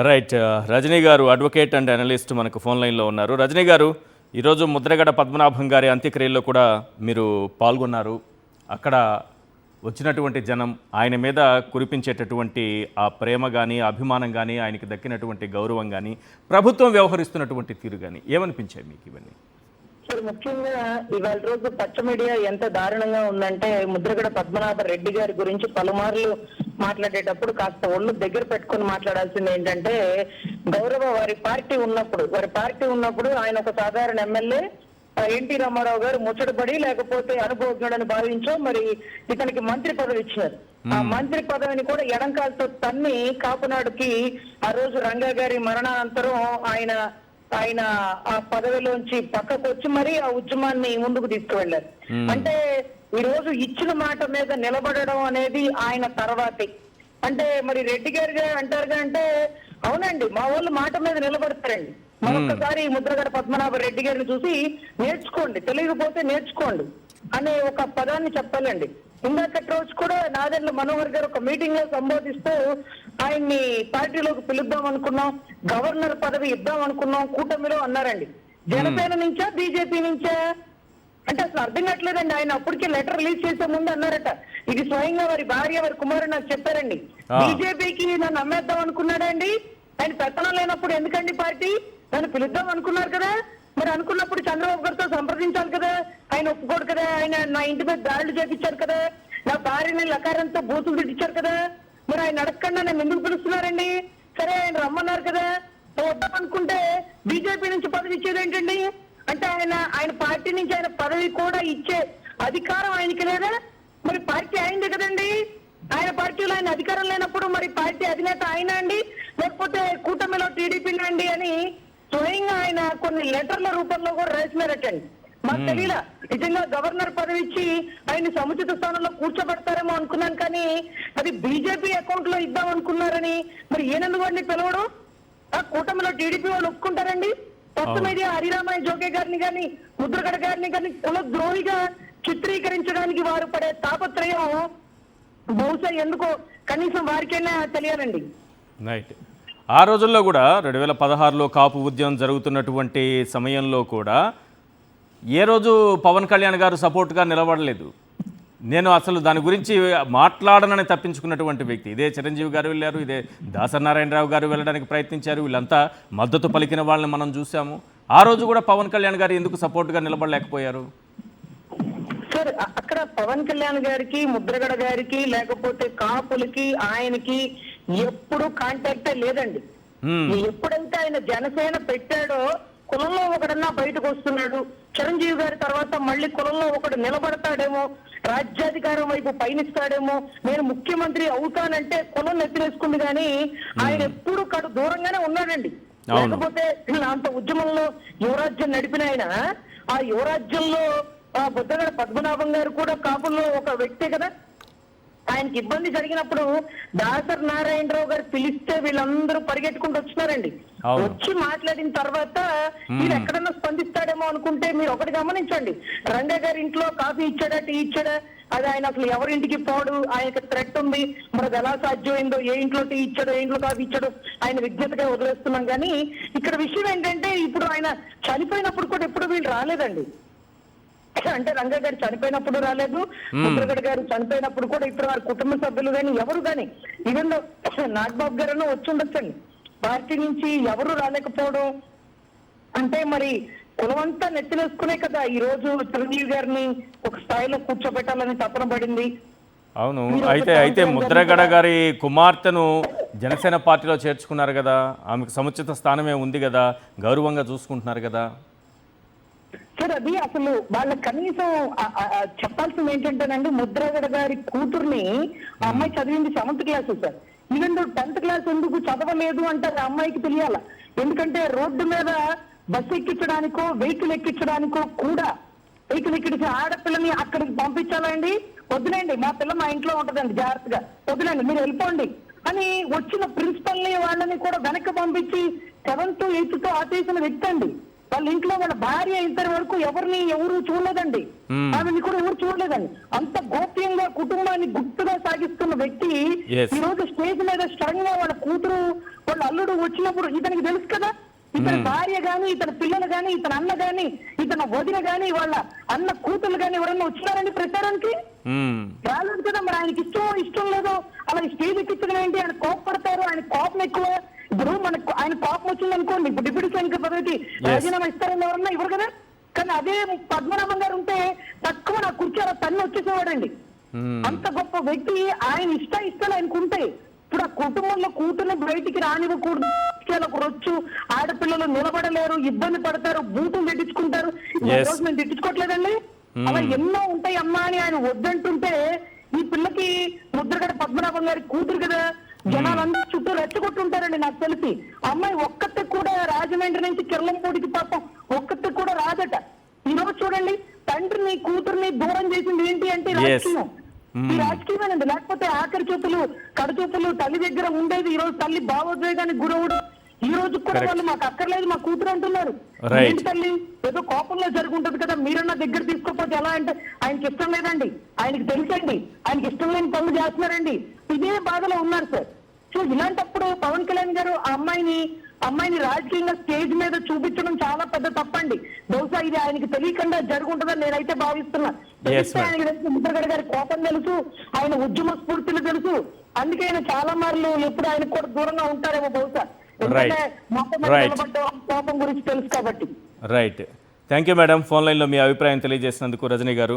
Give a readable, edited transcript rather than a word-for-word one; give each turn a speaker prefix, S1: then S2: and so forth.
S1: Right. Rajani గారు advocate and analyst మనకు phone లైన్లో ఉన్నారు. రజనీ గారు, ఈరోజు ముద్రగడ పద్మనాభం గారి అంత్యక్రియల్లో కూడా మీరు పాల్గొన్నారు. అక్కడ వచ్చినటువంటి జనం ఆయన మీద కురిపించేటటువంటి ఆ ప్రేమ కానీ, అభిమానం కానీ, ఆయనకి దక్కినటువంటి గౌరవం కానీ, ప్రభుత్వం వ్యవహరిస్తున్నటువంటి తీరు కానీ ఏమనిపించాయి మీకు ఇవన్నీ?
S2: సార్, ముఖ్యంగా ఇవాళ రోజు పచ్చ మీడియా ఎంత దారుణంగా ఉందంటే, ముద్రగడ పద్మనాభ రెడ్డి గారి గురించి పలుమార్లు మాట్లాడేటప్పుడు కాస్త ఒళ్ళు దగ్గర పెట్టుకుని మాట్లాడాల్సింది ఏంటంటే, వారి పార్టీ ఉన్నప్పుడు ఆయన ఒక సాధారణ ఎమ్మెల్యే, ఎన్టీ రామారావు గారు ముచ్చటపడి లేకపోతే అనుభవజ్ఞుడని భావించో మరి ఇతనికి మంత్రి పదవి ఇచ్చినారు. ఆ మంత్రి పదవిని కూడా ఎడంకాలతో తన్ని కాపునాడుకి ఆ రోజు రంగా గారి మరణానంతరం ఆయన ఆ పదవిలోంచి పక్కకు వచ్చి మరి ఆ ఉద్యమాన్ని ముందుకు తీసుకువెళ్లారు. అంటే ఈ రోజు ఇచ్చిన మాట మీద నిలబడడం అనేది ఆయన తర్వాతే. అంటే మరి రెడ్డి గారిగా అంటారుగా అంటే, అవునండి, మా వాళ్ళు మాట మీద నిలబడతారండి. మరొకసారి ముద్రగడ పద్మనాభ రెడ్డి గారిని చూసి నేర్చుకోండి, తెలియకపోతే నేర్చుకోండి అనే ఒక పదాన్ని చెప్పాలండి. ఇందాకటి రోజు కూడా నాదెండ్ల మనోహర్ గారు ఒక మీటింగ్ లో సంబోధిస్తూ ఆయన్ని పార్టీలోకి పిలుద్దాం అనుకున్నాం, గవర్నర్ పదవి ఇద్దాం అనుకున్నాం కూటమిలో అన్నారండి. జనసేన నుంచా బీజేపీ నుంచా అంటే అసలు అర్థం కావట్లేదండి. ఆయన అప్పటికే లెటర్ రిలీజ్ చేసే ముందు అన్నారట, ఇది స్వయంగా వారి భార్య వారి కుమారుడు నాకు చెప్పారండి. బీజేపీకి నన్ను అమ్మేద్దాం అనుకున్నాడండి. ఆయన పెత్తనం లేనప్పుడు ఎందుకండి పార్టీ, నన్ను పిలుద్దాం అనుకున్నారు కదా, మరి అనుకున్నప్పుడు చంద్రబాబు గారితో సంప్రదించాలి కదా, ఆయన ఒప్పుకోడు కదా, ఆయన నా ఇంటి మీద దాడులు చేపించారు కదా, నా భార్యని లకారంతో బూతులు తిట్టించారు కదా, మరి ఆయన అడగకుండా నన్ను ఎందుకు పిలుస్తున్నారండి? సరే ఆయన రమ్మన్నారు కదా, వద్దాం అనుకుంటే బీజేపీ నుంచి పదవి ఇచ్చేది ఏంటండి? అంటే ఆయన పార్టీ నుంచి ఆయన పదవి కూడా ఇచ్చే అధికారం ఆయనకి లేదా? మరి పార్టీ అయింది కదండి. ఆయన పార్టీలో ఆయన అధికారం లేనప్పుడు మరి పార్టీ అధినేత ఆయన అండి, లేకపోతే కూటమిలో టీడీపీ అండి అని స్వయంగా ఆయన కొన్ని లెటర్ల రూపంలో కూడా రాసినారటండి. మాకు తెలియలా, నిజంగా గవర్నర్ పదవి ఇచ్చి ఆయన సముచిత స్థానంలో కూర్చోబెడతారేమో అనుకున్నాను, కానీ అది బీజేపీ అకౌంట్ లో ఇద్దాం అనుకున్నారని మరి ఏనందుకు వాడిని పిలవడం? ఆ కూటమిలో టీడీపీ వాళ్ళు ఒప్పుకుంటారండి? కొత్త మీడియా హరిరామయ్య జోగే గారిని కానీ ముద్రగడ గారిని కానీ కుల ద్రోహిగా చిత్రీకరించడానికి వారు పడే తాపత్రయం బహుశా ఎందుకో కనీసం వారికైనా తెలియాలండి.
S1: రైట్. ఆ రోజుల్లో కూడా 2016లో కాపు ఉద్యమం జరుగుతున్నటువంటి సమయంలో కూడా ఏ రోజు పవన్ కళ్యాణ్ గారు సపోర్ట్గా నిలబడలేదు. నేను అసలు దాని గురించి మాట్లాడనని తప్పించుకున్నటువంటి వ్యక్తి. ఇదే చిరంజీవి గారు వెళ్ళారు, ఇదే దాసనారాయణరావు గారు వెళ్ళడానికి ప్రయత్నించారు. వీళ్ళంతా మద్దతు పలికిన వాళ్ళని మనం చూసాము. ఆ రోజు కూడా పవన్ కళ్యాణ్ గారు ఎందుకు సపోర్ట్గా నిలబడలేకపోయారు?
S2: సార్, అక్కడ పవన్ కళ్యాణ్ గారికి ముద్రగడ గారికి లేకపోతే కాపులకి ఆయనకి ఎప్పుడు కాంటాక్టే లేదండి. ఎప్పుడైతే ఆయన జనసేన పెట్టాడో కులంలో ఒకడన్నా బయటకు వస్తున్నాడు, చిరంజీవి గారి తర్వాత మళ్ళీ కులంలో ఒకడు నిలబడతాడేమో, రాజ్యాధికారం వైపు పయనిస్తాడేమో, నేను ముఖ్యమంత్రి అవుతానంటే కులం నెత్తినేసుకుంది, కానీ ఆయన ఎప్పుడు కడు దూరంగానే ఉన్నాడండి. లేకపోతే అంత ఉద్యమంలో యువరాజ్యం నడిపిన ఆయన, ఆ యువరాజ్యంలో ముద్రగడ పద్మనాభం గారు కూడా కాపుల్లో ఒక వ్యక్తే కదా. ఆయనకి ఇబ్బంది జరిగినప్పుడు దాసరి నారాయణరావు గారు పిలిస్తే వీళ్ళందరూ పరిగెట్టుకుంటూ వచ్చినారండి. వచ్చి మాట్లాడిన తర్వాత మీరు ఎక్కడన్నా స్పందిస్తాడేమో అనుకుంటే మీరు ఒకటి గమనించండి, రంగా గారి ఇంట్లో కాఫీ ఇచ్చాడా, టీ ఇచ్చాడా? అది ఆయన అసలు ఎవరింటికి పోడు, ఆయనకి థ్రెట్ ఉంది, మరి అది ఎలా సాధ్యమైందో, ఏ ఇంట్లో టీ ఇచ్చాడో, ఏ ఇంట్లో కాఫీ ఇచ్చాడో ఆయన విజ్ఞతగా వదిలేస్తున్నాం. కానీ ఇక్కడ విషయం ఏంటంటే, ఇప్పుడు ఆయన చనిపోయినప్పుడు కూడా ఎప్పుడు వీళ్ళు రాలేదండి. అంటే రంగా గారు చనిపోయినప్పుడు రాలేదు, ముద్రగడ గారు చనిపోయినప్పుడు కూడా ఇప్పుడు వారి కుటుంబ సభ్యులు కానీ ఎవరు కానీ, ఈవెన్ నాగబాబు గారు వచ్చి ఉండొచ్చండి, పార్టీ నుంచి ఎవరు రాలేకపోవడం అంటే మరి కులమంతా నెత్తినేసుకునే కదా ఈ రోజు చిరంజీవి గారిని ఒక స్థాయిలో కూర్చోబెట్టాలని తపన పడింది.
S1: అవును. అయితే ముద్రగడ గారి కుమార్తెను జనసేన పార్టీలో చేర్చుకున్నారు కదా, ఆమెకు సముచిత స్థానమే ఉంది కదా, గౌరవంగా చూసుకుంటున్నారు కదా.
S2: సార్, అది అసలు వాళ్ళ కనీసం చెప్పాల్సింది ఏంటంటేనండి, ముద్రగడ గారి కూతుర్ని ఆ అమ్మాయి చదివింది 7th class sir. Even 10th class ఎందుకు చదవలేదు అంటే ఆ అమ్మాయికి తెలియాల. ఎందుకంటే రోడ్డు మీద బస్సు ఎక్కించడానికో వెహికల్ ఎక్కించడానికో కూడా, వెహికల్ ఎక్కించే ఆడపిల్లని అక్కడికి పంపించాలండి, వద్దులేండి మా పిల్ల మా ఇంట్లో ఉంటదండి, జాగ్రత్తగా వద్దులేండి మీరు వెళ్ళిపోండి అని వచ్చిన ప్రిన్సిపల్ ని వాళ్ళని కూడా వెనక్కి పంపించి 7th 8th ఆపేసిన వ్యక్తి అండి. వాళ్ళ ఇంట్లో వాళ్ళ భార్య ఇంతటి వరకు ఎవరు చూడలేదండి. ఆమెని కూడా ఎవరు చూడలేదండి. అంత గోప్యంగా కుటుంబాన్ని గుట్టుగా సాగిస్తున్న వ్యక్తి
S1: Yes.
S2: ఈ రోజు స్టేజ్ మీద సడన్ గా వాళ్ళ కూతురు వాళ్ళ అల్లుడు వచ్చినప్పుడు ఇతనికి తెలుసు కదా, ఇతని భార్య గాని, ఇతని పిల్లలు గాని, ఇతని అన్న గాని, ఇతని వదిన గాని, వాళ్ళ అన్న కూతురు గాని ఎవరన్నా వచ్చినారండి ప్రచారానికి? రాలేదు కదా. మరి ఆయనకి ఇష్టం లేదో అలా స్టేజ్ ఎక్కించడం ఏంటి? ఆయన కోపడతారు, ఆయన కోపం ఎక్కువ. ఇప్పుడు మనకు ఆయన కోపం వచ్చింది అనుకోండి, ఇప్పుడు డిప్యూటీ స్పీకర్ పదవికి రాజీనామా ఇస్తారని ఎవరన్నా ఇవ్వరు కదా. కానీ అదే పద్మనాభం గారు ఉంటే తక్కువ నా కుర్చీ అలా తన్ని వచ్చేసేవాడండి. అంత గొప్ప వ్యక్తి. ఆయన ఇష్టాలు ఆయనకు ఉంటాయి. ఇప్పుడు ఆ కుటుంబంలో కూతుర్ని బయటికి రానివ్వకూడదు, రొచ్చు, ఆడపిల్లలు నిలబడలేరు, ఇబ్బంది పడతారు, బూతులు తిట్టించుకుంటారు. రోజు మేము తిట్టించుకోవట్లేదండి. అలా ఎన్నో ఉంటాయి అమ్మా అని ఆయన వద్దంటుంటే ఈ పిల్లకి ముద్రగడ పద్మనాభం గారి కూతురు కదా, జనాలందరూ చుట్టూ రెచ్చగొట్టుంటారండి. నాకు తెలిసి అమ్మాయి ఒక్కతే కూడా రాజమండ్రి నుంచి కిర్లంపూడికి పాపం ఒక్కతే కూడా రాదట. ఈ రోజు చూడండి, తండ్రిని కూతుర్ని దూరం చేసింది ఏంటి అంటే రాజకీయం. ఈ రాజకీయమేనండి. లేకపోతే ఆఖరి చూపులు కడచూపులు తల్లి దగ్గర ఉండేది. ఈ రోజు తల్లి భావోద్వేగానికి గురవుడు. ఈ రోజు కూడా వాళ్ళు మాకు అక్కర్లేదు మా కూతురు అంటున్నారు. ఏంటి తల్లి, ఏదో కోపంలో జరుగుంటది కదా, మీరన్నా దగ్గర తీసుకోకపోతే ఎలా అంటే ఆయనకి ఇష్టం లేదండి. ఆయనకి తెలుసండి, ఆయనకి ఇష్టం లేని పనులు చేస్తున్నారండి. ఇదే బాధలో ఉన్నారు సార్. సో ఇలాంటప్పుడు పవన్ కళ్యాణ్ గారు ఆ అమ్మాయిని రాజకీయంగా స్టేజ్ మీద చూపించడం చాలా పెద్ద తప్పండి. బహుశా ఇది ఆయనకి తెలియకుండా జరుగుంటుందని నేనైతే భావిస్తున్నా. తెలిస్తే ఆయనకి తెలుసు, ముద్రగడ గారి కోపం తెలుసు, ఆయన ఉద్యమ స్ఫూర్తిని తెలుసు. అందుకే ఆయన చాలా మార్లు ఎప్పుడు ఆయనకు కూడా దూరంగా ఉంటారేమో బహుశా. ఎందుకంటే కోపం గురించి తెలుసు కాబట్టి.
S1: Right. Thank you madam, phone లైన్లో మీ అభిప్రాయం తెలియజేసినందుకు రజనీ గారు.